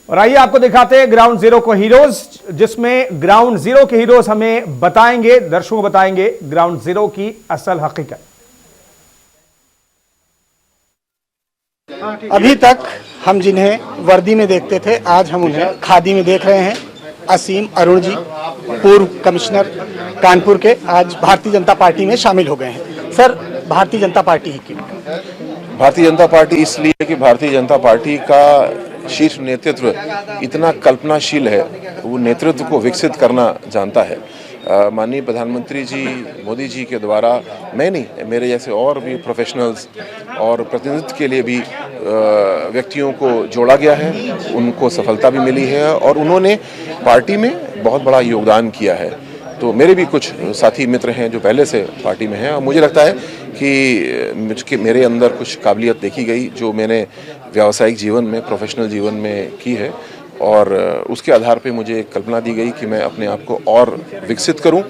और आइए आपको दिखाते हैं ग्राउंड जीरो को हीरोज, जिसमें ग्राउंड जीरो के हीरोज हमें बताएंगे, दर्शकों को बताएंगे ग्राउंड जीरो की असल हकीकत। अभी तक हम जिन्हें वर्दी में देखते थे, आज हम उन्हें खादी में देख रहे हैं। असीम अरुण जी, पूर्व कमिश्नर कानपुर के, आज भारतीय जनता पार्टी में शामिल हो गए हैं। सर, भारतीय जनता पार्टी ही क्यों? भारतीय जनता पार्टी इसलिए कि भारतीय जनता पार्टी का शीर्ष नेतृत्व इतना कल्पनाशील है, वो नेतृत्व को विकसित करना जानता है। माननीय प्रधानमंत्री जी मोदी जी के द्वारा मैं नहीं, मेरे जैसे और भी प्रोफेशनल्स और प्रतिनिधित्व के लिए भी व्यक्तियों को जोड़ा गया है, उनको सफलता भी मिली है और उन्होंने पार्टी में बहुत बड़ा योगदान किया है। तो मेरे भी कुछ साथी मित्र हैं जो पहले से पार्टी में हैं और मुझे लगता है कि मेरे अंदर कुछ काबिलियत देखी गई जो मैंने व्यावसायिक जीवन में, प्रोफेशनल जीवन में की है और उसके आधार पे मुझे कल्पना दी गई कि मैं अपने आप को और विकसित करूं,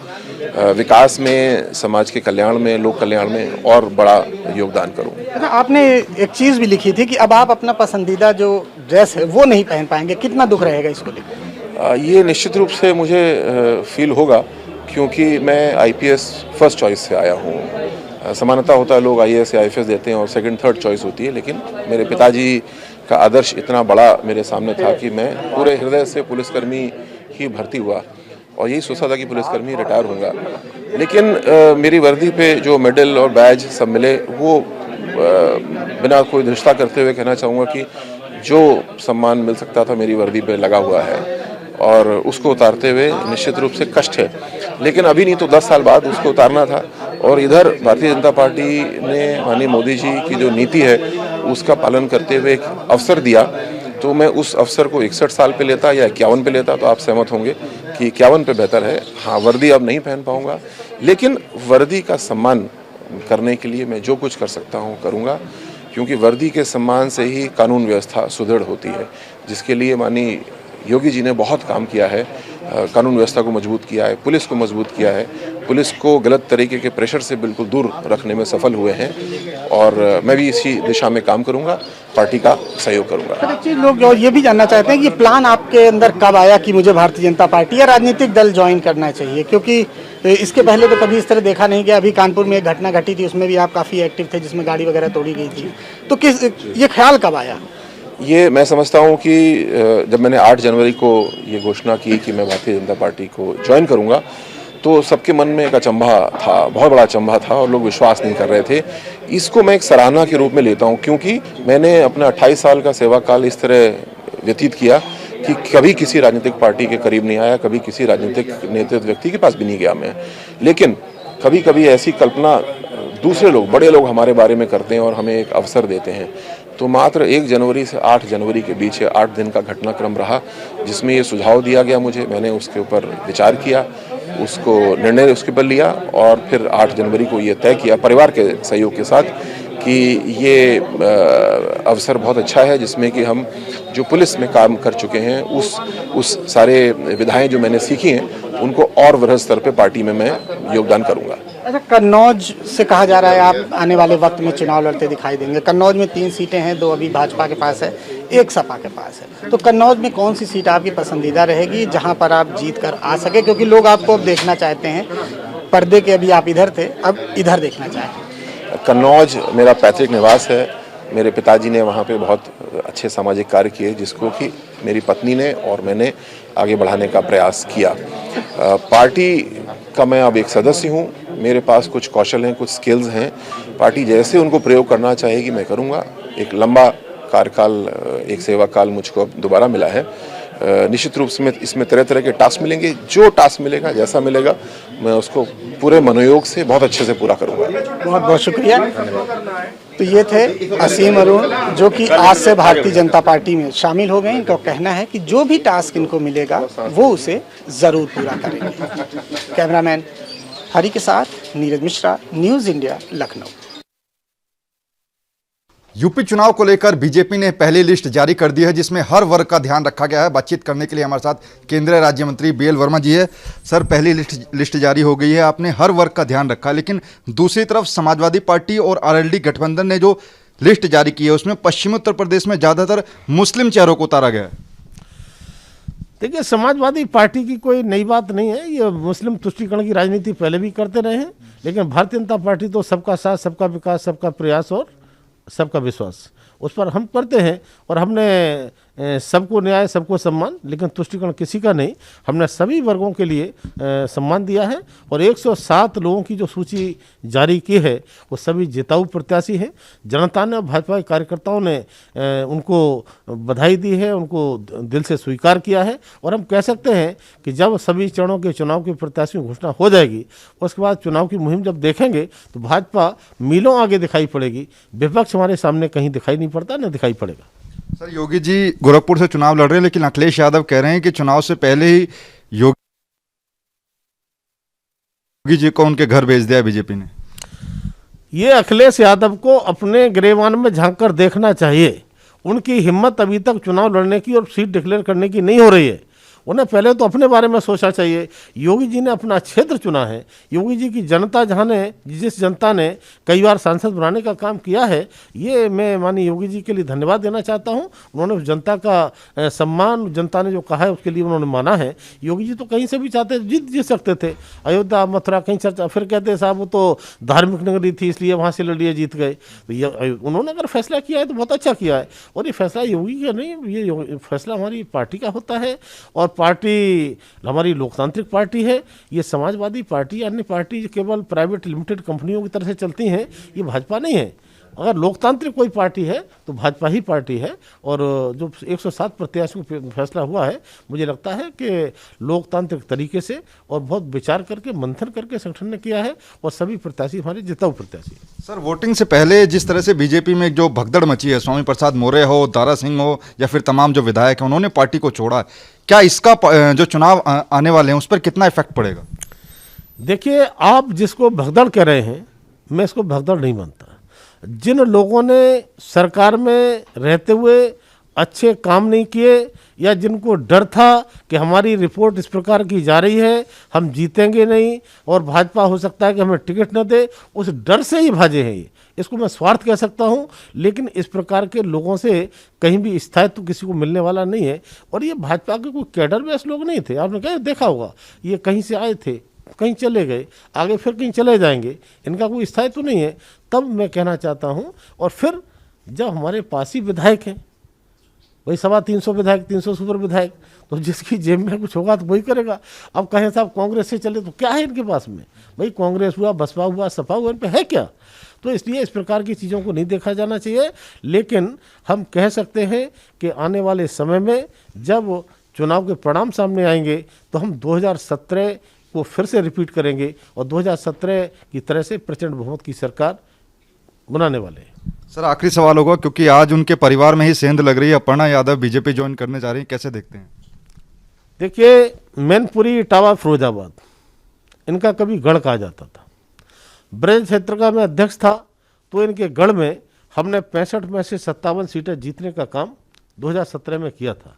विकास में, समाज के कल्याण में, लोक कल्याण में और बड़ा योगदान करूं। अच्छा, आपने एक चीज़ भी लिखी थी कि अब आप अपना पसंदीदा जो ड्रेस है वो नहीं पहन पाएंगे, कितना दुख रहेगा इसको लेकर? ये निश्चित रूप से मुझे फील होगा क्योंकि मैं आईपीएस फर्स्ट चॉइस से आया हूँ। समानता होता है, लोग आईएएस या आईएफएस देते हैं और सेकंड थर्ड चॉइस होती है, लेकिन मेरे पिताजी का आदर्श इतना बड़ा मेरे सामने था कि मैं पूरे हृदय से पुलिसकर्मी ही भर्ती हुआ और यही सोचा था कि पुलिसकर्मी रिटायर होऊंगा। लेकिन मेरी वर्दी पे जो मेडल और बैज सब मिले वो बिना कोई धृष्टता करते हुए कहना चाहूँगा कि जो सम्मान मिल सकता था मेरी वर्दी पे लगा हुआ है और उसको उतारते हुए निश्चित रूप से कष्ट है, लेकिन अभी नहीं तो 10 साल बाद उसको उतारना था। और इधर भारतीय जनता पार्टी ने माननीय मोदी जी की जो नीति है उसका पालन करते हुए एक अवसर दिया, तो मैं उस अवसर को 61 साल पे लेता या 51 पे लेता तो आप सहमत होंगे कि 51 पे बेहतर है। हाँ, वर्दी अब नहीं पहन पाऊंगा, लेकिन वर्दी का सम्मान करने के लिए मैं जो कुछ कर सकता हूँ करूँगा, क्योंकि वर्दी के सम्मान से ही कानून व्यवस्था सुदृढ़ होती है, जिसके लिए माननीय योगी जी ने बहुत काम किया है। कानून व्यवस्था को मजबूत किया है, पुलिस को मजबूत किया है, पुलिस को गलत तरीके के प्रेशर से बिल्कुल दूर रखने में सफल हुए हैं और मैं भी इसी दिशा में काम करूंगा, पार्टी का सहयोग करूंगा। लोग ये भी जानना चाहते हैं कि ये प्लान आपके अंदर कब आया कि मुझे भारतीय जनता पार्टी या राजनीतिक दल ज्वाइन करना चाहिए, क्योंकि इसके पहले तो कभी इस तरह देखा नहीं गया। अभी कानपुर में एक घटना घटी थी, उसमें भी आप काफ़ी एक्टिव थे, जिसमें गाड़ी वगैरह तोड़ी गई थी, तो किस ये ख्याल कब आया? ये मैं समझता हूँ कि जब मैंने 8 जनवरी को ये घोषणा की कि मैं भारतीय जनता पार्टी को ज्वाइन करूँगा, तो सबके मन में एक अचंभा था, बहुत बड़ा अचंभा था और लोग विश्वास नहीं कर रहे थे। इसको मैं एक सराहना के रूप में लेता हूँ, क्योंकि मैंने अपना 28 साल का सेवा काल इस तरह व्यतीत किया कि कभी किसी राजनीतिक पार्टी के करीब नहीं आया, कभी किसी राजनीतिक नेतृत्व व्यक्ति के पास भी नहीं गया मैं। लेकिन कभी कभी ऐसी कल्पना दूसरे लोग, बड़े लोग हमारे बारे में करते हैं और हमें एक अवसर देते हैं। तो मात्र 1 जनवरी से 8 जनवरी के बीच 8 दिन का घटनाक्रम रहा, जिसमें ये सुझाव दिया गया मुझे, मैंने उसके ऊपर विचार किया, उसको निर्णय उसके ऊपर लिया और फिर 8 जनवरी को ये तय किया परिवार के सहयोग के साथ कि ये अवसर बहुत अच्छा है, जिसमें कि हम जो पुलिस में काम कर चुके हैं उस सारे विधाएं जो मैंने सीखी हैं उनको और वृहद स्तर पे पार्टी में मैं योगदान करूंगा। अच्छा, कन्नौज से कहा जा रहा है आप आने वाले वक्त में चुनाव लड़ते दिखाई देंगे। कन्नौज में 3 सीटें हैं, 2 अभी भाजपा के पास है, 1 सपा के पास है, तो कन्नौज में कौन सी सीट आपकी पसंदीदा रहेगी जहां पर आप जीत कर आ सके, क्योंकि लोग आपको अब देखना चाहते हैं, पर्दे के अभी आप इधर थे, अब इधर देखना चाहते हैं? कन्नौज मेरा पैतृक निवास है, मेरे पिताजी ने वहाँ पे बहुत अच्छे सामाजिक कार्य किए, जिसको कि मेरी पत्नी ने और मैंने आगे बढ़ाने का प्रयास किया। पार्टी का मैं अब एक सदस्य हूँ, मेरे पास कुछ कौशल हैं, कुछ स्किल्स हैं, पार्टी जैसे उनको प्रयोग करना चाहेगी मैं करूँगा। एक लंबा कार्यकाल, एक सेवा काल मुझको अब दोबारा मिला है। निश्चित रूप से इसमें तरह तरह के टास्क मिलेंगे, जो टास्क मिलेगा, जैसा मिलेगा, मैं उसको पूरे मनोयोग से बहुत अच्छे से पूरा करूँगा। बहुत बहुत शुक्रिया। तो ये थे असीम अरुण, जो कि आज से भारतीय जनता पार्टी में शामिल हो गए। इनका कहना है कि जो भी टास्क इनको मिलेगा वो उसे ज़रूर पूरा करेंगे। कैमरामैन हरी के साथ Neeraj Mishra, news India, Lucknow. UP चुनाव को लेकर बीजेपी ने पहली लिस्ट जारी कर दी है, जिसमें हर वर्ग का ध्यान रखा गया है। बातचीत करने के लिए हमारे साथ केंद्रीय राज्य मंत्री बीएल वर्मा जी है। सर, पहली लिस्ट जारी हो गई है, आपने हर वर्ग का ध्यान रखा, लेकिन दूसरी तरफ समाजवादी पार्टी और आरएलडी गठबंधन ने जो लिस्ट जारी की है उसमें पश्चिमी उत्तर प्रदेश में ज़्यादातर मुस्लिम चेहरों को उतारा गया है। देखिए, समाजवादी पार्टी की कोई नई बात नहीं है, ये मुस्लिम तुष्टीकरण की राजनीति पहले भी करते रहे हैं, लेकिन भारतीय जनता पार्टी तो सबका साथ, सबका विकास, सबका प्रयास और सबका विश्वास, उस पर हम करते हैं। और हमने सबको न्याय, सबको सम्मान, लेकिन तुष्टीकरण किसी का नहीं। हमने सभी वर्गों के लिए सम्मान दिया है और 107 लोगों की जो सूची जारी की है वो सभी जिताऊ प्रत्याशी हैं। जनता ने, भाजपा के कार्यकर्ताओं ने उनको बधाई दी है, उनको दिल से स्वीकार किया है। और हम कह सकते हैं कि जब सभी चरणों के चुनाव के प्रत्याशियों की घोषणा हो जाएगी, उसके बाद चुनाव की मुहिम जब देखेंगे तो भाजपा मीलों आगे दिखाई पड़ेगी। विपक्ष हमारे सामने कहीं दिखाई नहीं पड़ता, न दिखाई पड़ेगा। सर, योगी जी गोरखपुर से चुनाव लड़ रहे हैं, लेकिन अखिलेश यादव कह रहे हैं कि चुनाव से पहले ही योगी जी को उनके घर भेज दिया बीजेपी ने। ये अखिलेश यादव को अपने गिरेबान में झांक कर देखना चाहिए। उनकी हिम्मत अभी तक चुनाव लड़ने की और सीट डिक्लेयर करने की नहीं हो रही है। उन्हें पहले तो अपने बारे में सोचना चाहिए। योगी जी ने अपना क्षेत्र चुना है। योगी जी की जनता, जिस जनता ने कई बार सांसद बनाने का काम किया है, ये मैं माननीय योगी जी के लिए धन्यवाद देना चाहता हूँ। उन्होंने उस जनता का सम्मान, जनता ने जो कहा है उसके लिए उन्होंने माना है। योगी जी तो कहीं से भी चाहते जीत सकते थे, अयोध्या, मथुरा, कहीं चर्चा, फिर कहते साहब वो तो धार्मिक नगरी थी इसलिए वहाँ से लड़िए, जीत गए। तो उन्होंने अगर फैसला किया है तो बहुत अच्छा किया है। और ये फैसला योगी का नहीं, ये फैसला हमारी पार्टी का होता है। और पार्टी हमारी लोकतांत्रिक पार्टी है। ये समाजवादी पार्टी, अन्य पार्टी केवल प्राइवेट लिमिटेड कंपनियों की तरह से चलती हैं, ये भाजपा नहीं है। अगर लोकतांत्रिक कोई पार्टी है तो भाजपा ही पार्टी है। और जो 107 प्रत्याशियों का फैसला हुआ है, मुझे लगता है कि लोकतांत्रिक तरीके से और बहुत विचार करके, मंथन करके संगठन ने किया है। और सभी प्रत्याशी हमारे जिताऊ प्रत्याशी। सर, वोटिंग से पहले जिस तरह से बीजेपी में जो भगदड़ मची है, स्वामी प्रसाद मौर्य हो, दारा सिंह हो, या फिर तमाम जो विधायक हैं, उन्होंने पार्टी को छोड़ा, क्या इसका जो चुनाव आने वाले हैं उस पर कितना इफेक्ट पड़ेगा? देखिए, आप जिसको भगदड़ कह रहे हैं, मैं इसको भगदड़ नहीं मानता। जिन लोगों ने सरकार में रहते हुए अच्छे काम नहीं किए, या जिनको डर था कि हमारी रिपोर्ट इस प्रकार की जा रही है, हम जीतेंगे नहीं और भाजपा हो सकता है कि हमें टिकट न दे, उस डर से ही भाजे हैं। ये, इसको मैं स्वार्थ कह सकता हूं, लेकिन इस प्रकार के लोगों से कहीं भी स्थायित्व तो किसी को मिलने वाला नहीं है। और ये भाजपा के कोई कैडर बेस लोग नहीं थे। आपने क्या देखा होगा, ये कहीं से आए थे, कहीं चले गए, आगे फिर कहीं चले जाएंगे, इनका कोई स्थायित्व तो नहीं है। तब मैं कहना चाहता हूं, और फिर जब हमारे पास ही विधायक हैं, वही 350 विधायक, 300 सुपर विधायक, तो जिसकी जेब में कुछ होगा तो वही करेगा। अब कहें साहब कांग्रेस से चले तो क्या है इनके पास में? भाई कांग्रेस हुआ, बसपा हुआ, सपा हुआ, इन पे है क्या? तो इसलिए इस प्रकार की चीज़ों को नहीं देखा जाना चाहिए। लेकिन हम कह सकते हैं कि आने वाले समय में जब चुनाव के परिणाम सामने आएंगे तो हम 2017 को फिर से रिपीट करेंगे और 2017 की तरह से प्रचंड बहुमत की सरकार बनाने वाले हैं। सर, आखिरी सवाल होगा, क्योंकि आज उनके परिवार में ही सेंध लग रही है, अपर्णा यादव बीजेपी ज्वाइन करने जा रही है, कैसे देखते हैं? देखिए, मैनपुरी, इटावा, फिरोजाबाद, इनका कभी गढ़ कहा जाता था। ब्रज क्षेत्र का मैं अध्यक्ष था, तो इनके गढ़ में हमने 65 में से 57 सीटें जीतने का काम 2017 में किया था।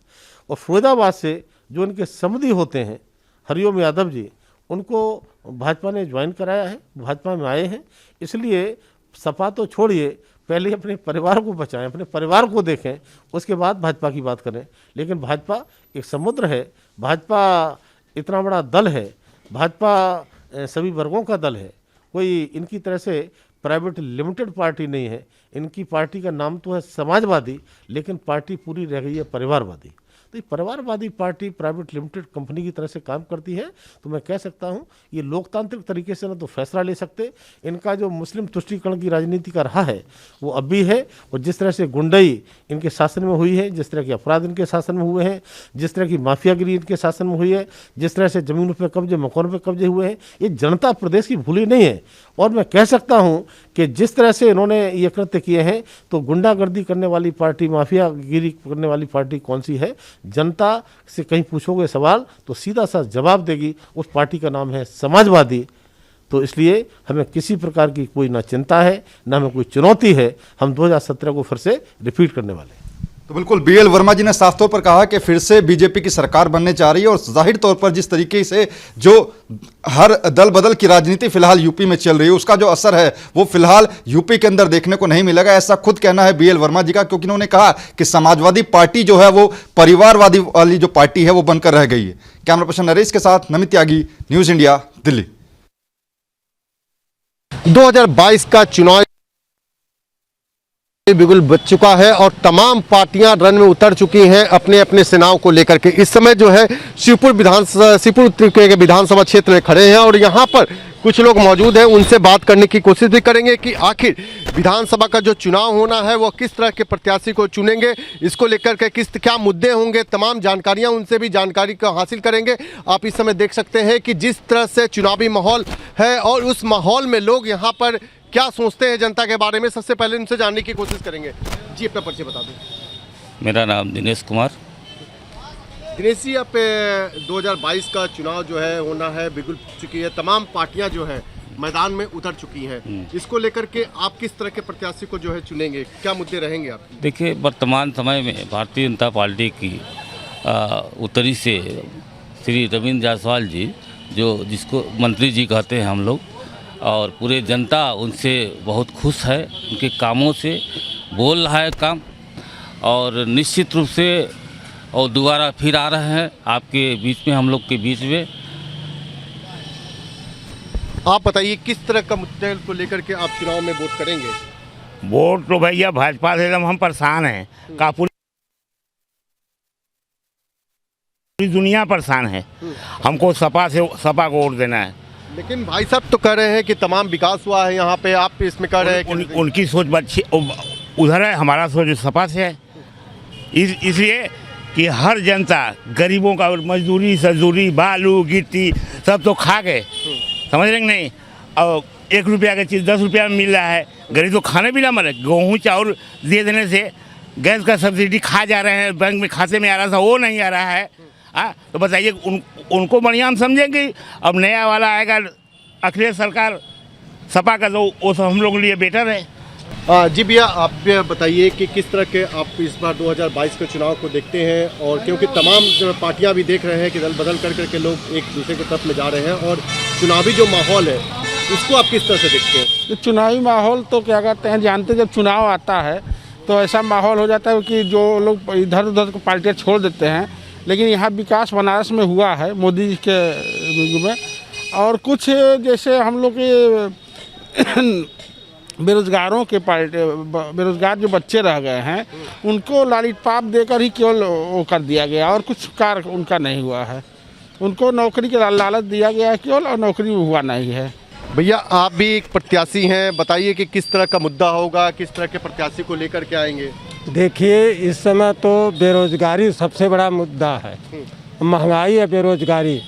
और फिरोजाबाद से जो इनके समधी होते हैं हरिओम यादव जी, उनको भाजपा ने ज्वाइन कराया है, भाजपा में आए हैं। इसलिए सपा तो छोड़िए, पहले अपने परिवार को बचाएं, अपने परिवार को देखें, उसके बाद भाजपा की बात करें। लेकिन भाजपा एक समुद्र है, भाजपा इतना बड़ा दल है, भाजपा सभी वर्गों का दल है। कोई इनकी तरह से प्राइवेट लिमिटेड पार्टी नहीं है। इनकी पार्टी का नाम तो है समाजवादी, लेकिन पार्टी पूरी रह गई है परिवारवादी। तो ये परिवारवादी पार्टी प्राइवेट लिमिटेड कंपनी की तरह से काम करती है। तो मैं कह सकता हूँ ये लोकतांत्रिक तरीके से ना तो फैसला ले सकते। इनका जो मुस्लिम तुष्टीकरण की राजनीति का रहा है वो अब भी है। और जिस तरह से गुंडई इनके शासन में हुई है, जिस तरह के अपराध इनके शासन में हुए हैं, जिस तरह की माफियागिरी इनके शासन में हुई है, जिस तरह से जमीनों पर कब्जे, मकानों पर कब्जे हुए हैं, ये जनता प्रदेश की भूली नहीं है। और मैं कह सकता हूँ कि जिस तरह से इन्होंने ये कृत्य किए हैं, तो गुंडागर्दी करने वाली पार्टी, माफियागिरी करने वाली पार्टी कौन सी है? जनता से कहीं पूछोगे सवाल तो सीधा सा जवाब देगी, उस पार्टी का नाम है समाजवादी। तो इसलिए हमें किसी प्रकार की कोई ना चिंता है, ना हमें कोई चुनौती है। हम 2017 को फिर से रिपीट करने वाले हैं। तो बिल्कुल बीएल वर्मा जी ने साफ तौर पर कहा कि फिर से बीजेपी की सरकार बनने जा रही है और जाहिर तौर पर जिस तरीके से जो हर दल बदल की राजनीति फिलहाल यूपी में चल रही है उसका जो असर है वो फिलहाल यूपी के अंदर देखने को नहीं मिलेगा, ऐसा खुद कहना है बीएल वर्मा जी का, क्योंकि उन्होंने कहा कि समाजवादी पार्टी जो है वो परिवारवादी वाली जो पार्टी है वो बनकर रह गई है। कैमरा पर्सन नरेश के साथ नमित त्यागी, न्यूज इंडिया, दिल्ली। 2022 का चुनाव बिल्कुल बच चुका है और तमाम पार्टियां रन में उतर चुकी हैं अपने अपने सेनाओं को लेकर के। इस समय जो है शिवपुर उत्तर के विधानसभा क्षेत्र में खड़े हैं और यहां पर कुछ लोग मौजूद हैं, उनसे बात करने की कोशिश भी करेंगे कि आखिर विधानसभा का जो चुनाव होना है वो किस तरह के प्रत्याशी को चुनेंगे, इसको लेकर के क्या मुद्दे होंगे, तमाम जानकारियां उनसे भी जानकारी को हासिल करेंगे। आप इस समय देख सकते हैं कि जिस तरह से चुनावी माहौल है और उस माहौल में लोग यहाँ पर क्या सोचते हैं जनता के बारे में, सबसे पहले उनसे जानने की कोशिश करेंगे। जी अपना परिचय बता दें। मेरा नाम दिनेश कुमार। दिनेश जी, आप 2022 का चुनाव जो है होना है बिल्कुल चुकी है, तमाम पार्टियां जो है मैदान में उतर चुकी हैं, इसको लेकर के आप किस तरह के प्रत्याशी को जो है चुनेंगे, क्या मुद्दे रहेंगे आप? देखिए, वर्तमान समय में भारतीय जनता पार्टी की उत्तरी से श्री रविंद्र जायसवाल जी, जो जिसको मंत्री जी कहते हैं हम लोग, और पूरे जनता उनसे बहुत खुश है, उनके कामों से बोल रहा है काम, और निश्चित रूप से और दोबारा फिर आ रहे हैं आपके बीच में, हम लोग के बीच में। आप बताइए किस तरह का मुद्दे को लेकर के आप चुनाव में वोट करेंगे? वोट तो भैया भाजपा से एकदम हम परेशान हैं, का पूरी दुनिया परेशान है, हमको सपा को वोट देना है। लेकिन भाई साहब तो कह रहे हैं कि तमाम विकास हुआ है यहाँ पे, आप इसमें कह रहे हैं कि उनकी सोच अच्छी उधर है, हमारा सोच सपा से है। इसलिए कि हर जनता गरीबों का मजदूरी सजदूरी बालू गिट्टी सब तो खा गए, समझ रहे नहीं, और 1 रुपया की चीज़ 10 रुपया में मिल रहा है, गरीब तो खाने भी ना मरे। गेहूँ चावल दे देने से गैस का सब्सिडी खा जा रहे हैं, बैंक में खाते में आ रहा था वो नहीं आ रहा है। तो बताइए उनको बढ़िया हम समझेंगे। अब नया वाला आएगा अखिलेश सरकार सपा का, तो वो सब हम लोग लिए बेटर है। जी भैया, आप बताइए कि किस तरह के आप इस बार 2022 के चुनाव को देखते हैं, और क्योंकि तमाम पार्टियां भी देख रहे हैं कि दल बदल कर के लोग एक दूसरे की तरफ में जा रहे हैं, और चुनावी जो माहौल है उसको आप किस तरह से देखते हैं? तो चुनावी माहौल तो क्या कहते हैं, जानते जब चुनाव आता है तो ऐसा माहौल हो जाता है कि जो लोग इधर उधर को पार्टियाँ छोड़ देते हैं, लेकिन यहाँ विकास बनारस में हुआ है मोदी जी के में, और कुछ जैसे हम लोग के बेरोजगारों के बेरोजगार जो बच्चे रह गए हैं उनको लॉलीपॉप देकर ही केवल वो कर दिया गया, और कुछ कार्य उनका नहीं हुआ है। उनको नौकरी के लालच दिया गया है केवल, और नौकरी हुआ नहीं है। भैया, आप भी एक प्रत्याशी हैं, बताइए कि किस तरह का मुद्दा होगा, किस तरह के प्रत्याशी को लेकर के आएंगे? देखिए, इस समय तो बेरोजगारी सबसे बड़ा मुद्दा है, महंगाई है, बेरोजगारी।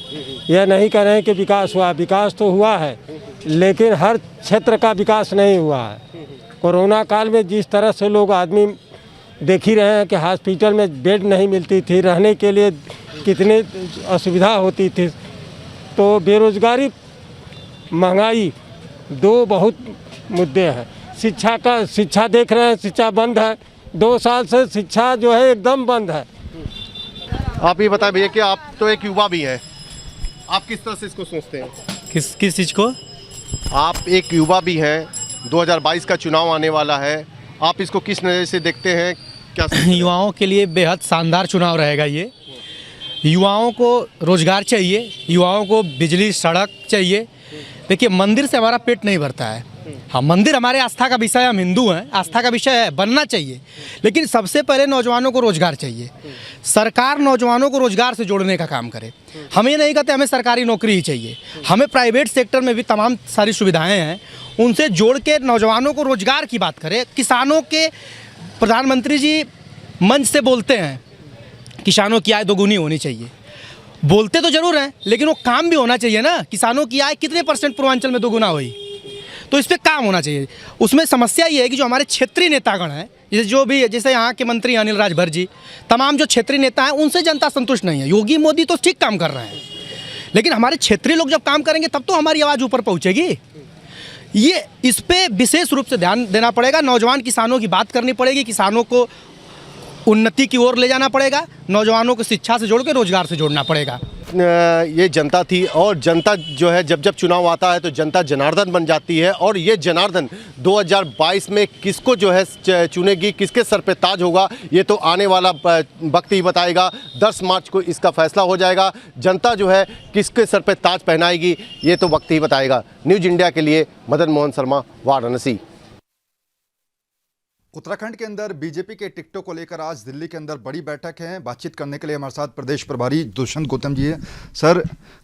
यह नहीं कह रहे हैं कि विकास हुआ, विकास तो हुआ है, लेकिन हर क्षेत्र का विकास नहीं हुआ है। कोरोना काल में जिस तरह से लोग आदमी देख ही रहे हैं कि हॉस्पिटल में बेड नहीं मिलती थी, रहने के लिए कितनी असुविधा होती थी, तो बेरोजगारी महंगाई दो बहुत मुद्दे हैं। शिक्षा देख रहे हैं, शिक्षा बंद है, 2 साल से शिक्षा जो है एकदम बंद है। आप ये बताएं भैया कि आप तो एक युवा भी हैं, आप किस तरह से इसको सोचते हैं? किस चीज़ को? आप एक युवा भी हैं, 2022 का चुनाव आने वाला है, आप इसको किस नज़र से देखते हैं, क्या युवाओं के लिए बेहद शानदार चुनाव रहेगा ये। युवाओं को रोजगार चाहिए, युवाओं को बिजली सड़क चाहिए। देखिए, मंदिर से हमारा पेट नहीं भरता है, हाँ मंदिर हमारे आस्था का विषय, हम हिंदू हैं, आस्था का विषय है, बनना चाहिए, लेकिन सबसे पहले नौजवानों को रोजगार चाहिए। सरकार नौजवानों को रोजगार से जोड़ने का काम करे। हम ये नहीं कहते हमें सरकारी नौकरी ही चाहिए, हमें प्राइवेट सेक्टर में भी तमाम सारी सुविधाएं हैं, उनसे जोड़ के नौजवानों को रोजगार की बात करें। किसानों के प्रधानमंत्री जी मंच से बोलते हैं किसानों की आय दोगुनी होनी चाहिए, बोलते तो जरूर हैं, लेकिन वो काम भी होना चाहिए ना। किसानों की आय कितने % पूर्वांचल में दोगुना हुई, तो इस पर काम होना चाहिए। उसमें समस्या ये है कि जो हमारे क्षेत्रीय नेतागण हैं, जैसे यहाँ के मंत्री अनिल राजभर जी, तमाम जो क्षेत्रीय नेता हैं, उनसे जनता संतुष्ट नहीं है। योगी मोदी तो ठीक काम कर रहे हैं, लेकिन हमारे क्षेत्रीय लोग जब काम करेंगे तब तो हमारी आवाज़ ऊपर पहुँचेगी। ये इस पर विशेष रूप से ध्यान देना पड़ेगा। नौजवान किसानों की बात करनी पड़ेगी, किसानों को उन्नति की ओर ले जाना पड़ेगा, नौजवानों को शिक्षा से जोड़ के रोजगार से जोड़ना पड़ेगा। ये जनता थी और जनता जो है जब जब चुनाव आता है तो जनता जनार्दन बन जाती है और ये जनार्दन 2022 में किसको जो है चुनेगी, किसके सर पे ताज होगा, ये तो आने वाला वक्त ही बताएगा। 10 मार्च को इसका फैसला हो जाएगा। जनता जो है किसके सर पे ताज पहनाएगी ये तो वक्त ही बताएगा। न्यूज इंडिया के लिए मदन मोहन शर्मा, वाराणसी। उत्तराखंड के अंदर बीजेपी के टिकटों को लेकर आज दिल्ली के अंदर बड़ी बैठक है। बातचीत करने के लिए हमारे साथ प्रदेश प्रभारी दुष्यंत गौतम जी है। सर,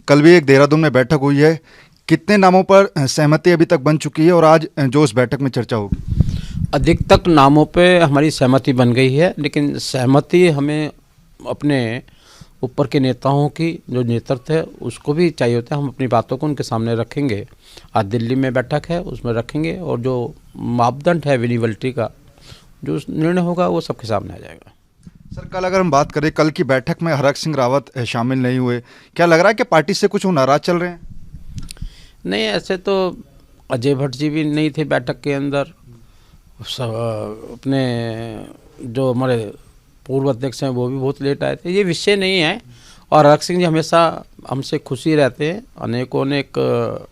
कल भी एक देहरादून में बैठक हुई है, कितने नामों पर सहमति अभी तक बन चुकी है और आज जो उस बैठक में चर्चा होगी? अधिकतर नामों पे हमारी सहमति बन गई है, लेकिन सहमति हमें अपने ऊपर के नेताओं की जो नेतृत्व है उसको भी चाहिए होता है। हम अपनी बातों को उनके सामने रखेंगे। आज दिल्ली में बैठक है, उसमें रखेंगे और जो मापदंड है विनिवलिटी का जो निर्णय होगा वो सबके सामने आ जाएगा। सर, कल अगर हम बात करें, कल की बैठक में हरक सिंह रावत शामिल नहीं हुए, क्या लग रहा है कि पार्टी से कुछ वो नाराज चल रहे हैं? नहीं, ऐसे तो अजय भट्ट जी भी नहीं थे बैठक के अंदर। अपने जो हमारे पूर्व अध्यक्ष हैं वो भी बहुत लेट आए थे। ये विषय नहीं है और हरक सिंह जी हमेशा हमसे खुशी रहते हैं। अनेक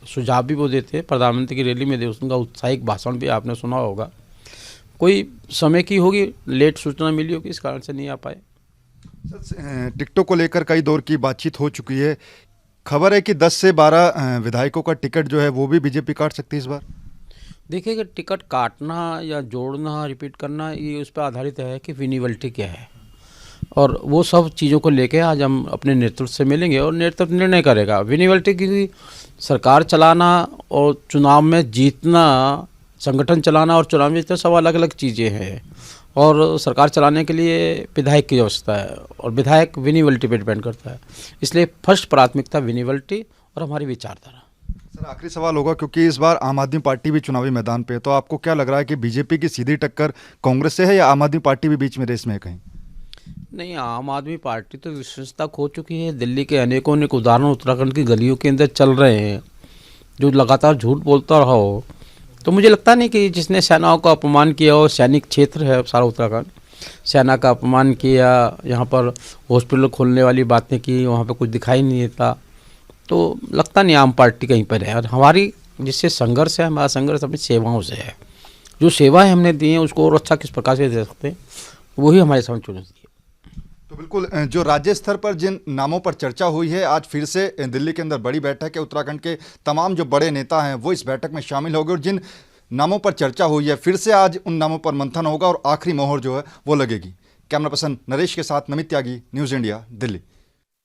सुझाव भी वो देते हैं। प्रधानमंत्री की रैली में दे उनका उत्साहिक भाषण भी आपने सुना होगा। कोई समय की होगी, लेट सूचना मिली होगी, इस कारण से नहीं आ पाए। टिकटों को लेकर कई दौर की बातचीत हो चुकी है। खबर है कि 10 से 12 विधायकों का टिकट जो है वो भी बीजेपी काट सकती है इस बार। देखिए कि टिकट काटना या जोड़ना, रिपीट करना, ये उस पर आधारित है कि विनिवलिटी क्या है और वो सब चीज़ों को लेके आज हम अपने नेतृत्व से मिलेंगे और नेतृत्व निर्णय करेगा। विनिवलिटी की सरकार चलाना और चुनाव में जीतना, संगठन चलाना और चुनाव में जीतना सब अलग अलग चीज़ें हैं और सरकार चलाने के लिए विधायक की आवश्यकता है और विधायक विनिवलिटी पर डिपेंड करता है। इसलिए फर्स्ट प्राथमिकता विनिवलिटी और हमारी विचारधारा। सर, आखिरी सवाल होगा, क्योंकि इस बार आम आदमी पार्टी भी चुनावी मैदान पे है, तो आपको क्या लग रहा है कि बीजेपी की सीधी टक्कर कांग्रेस से है या आम आदमी पार्टी भी बीच में रेस में है कहीं? नहीं, आम आदमी पार्टी तो विश्वसनीयता खो चुकी है। दिल्ली के अनेकों उदाहरण उत्तराखंड की गलियों के अंदर चल रहे हैं। जो लगातार झूठ बोलता रहा हो, तो मुझे लगता नहीं कि जिसने सेनाओं का अपमान किया हो, सैनिक क्षेत्र है सारा उत्तराखंड, सेना का अपमान किया, यहाँ पर हॉस्पिटल खोलने वाली बातें की, वहाँ पे कुछ दिखाई नहीं देता, तो लगता नहीं आम पार्टी कहीं पर है। और हमारी जिससे संघर्ष है, हमारा संघर्ष अपनी सेवाओं से है। जो सेवाएं हमने दी हैं उसको और अच्छा किस प्रकार से दे सकते हैं, वही हमारे सामने चुनौती है। तो बिल्कुल, जो राज्य स्तर पर जिन नामों पर चर्चा हुई है, आज फिर से दिल्ली के अंदर बड़ी बैठक है। उत्तराखंड के तमाम जो बड़े नेता हैं वो इस बैठक में शामिल होंगे और जिन नामों पर चर्चा हुई है फिर से आज उन नामों पर मंथन होगा और आखिरी मोहर जो है वो लगेगी। कैमरा पर्सन नरेश के साथ नमित त्यागी, न्यूज़ इंडिया, दिल्ली।